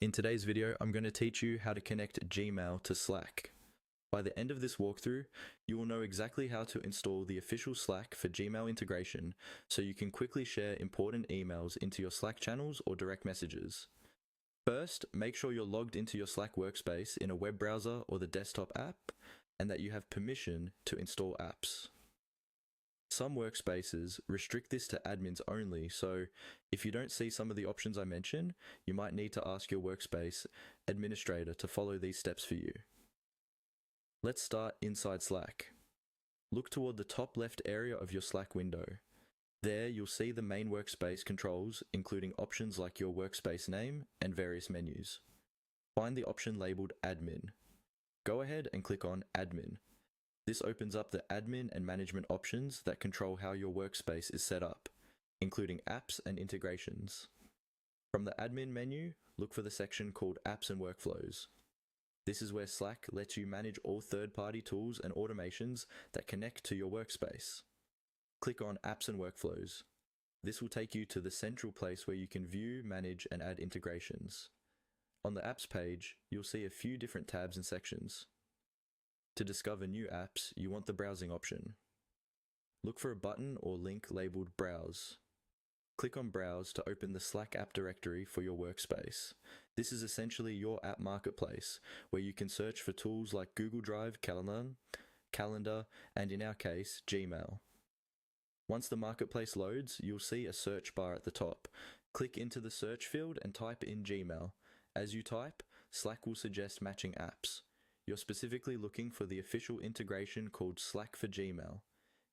In today's video, I'm going to teach you how to connect Gmail to Slack. By the end of this walkthrough, you will know exactly how to install the official Slack for Gmail integration so you can quickly share important emails into your Slack channels or direct messages. First, make sure you're logged into your Slack workspace in a web browser or the desktop app, and that you have permission to install apps. Some workspaces restrict this to admins only, so if you don't see some of the options I mentioned, you might need to ask your workspace administrator to follow these steps for you. Let's start inside Slack. Look toward the top left area of your Slack window. There you'll see the main workspace controls, including options like your workspace name and various menus. Find the option labeled Admin. Go ahead and click on Admin. This opens up the admin and management options that control how your workspace is set up, including apps and integrations. From the admin menu, look for the section called Apps and Workflows. This is where Slack lets you manage all third-party tools and automations that connect to your workspace. Click on Apps and Workflows. This will take you to the central place where you can view, manage, and add integrations. On the Apps page, you'll see a few different tabs and sections. To discover new apps, you want the browsing option. Look for a button or link labeled Browse. Click on Browse to open the Slack app directory for your workspace. This is essentially your app marketplace, where you can search for tools like Google Drive, Calendar, and in our case, Gmail. Once the marketplace loads, you'll see a search bar at the top. Click into the search field and type in Gmail. As you type, Slack will suggest matching apps. You're specifically looking for the official integration called Slack for Gmail.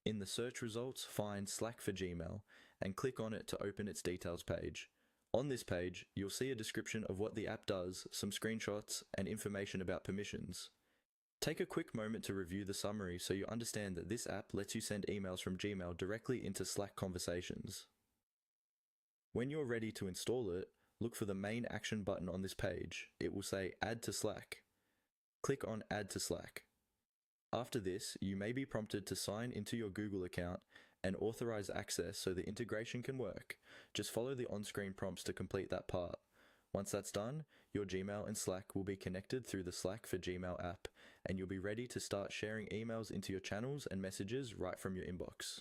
In the search results, find Slack for Gmail and click on it to open its details page. On this page, you'll see a description of what the app does, some screenshots, and information about permissions. Take a quick moment to review the summary so you understand that this app lets you send emails from Gmail directly into Slack conversations. When you're ready to install it, look for the main action button on this page. It will say Add to Slack. Click on Add to Slack. After this, you may be prompted to sign into your Google account and authorize access so the integration can work. Just follow the on-screen prompts to complete that part. Once that's done, your Gmail and Slack will be connected through the Slack for Gmail app, and you'll be ready to start sharing emails into your channels and messages right from your inbox.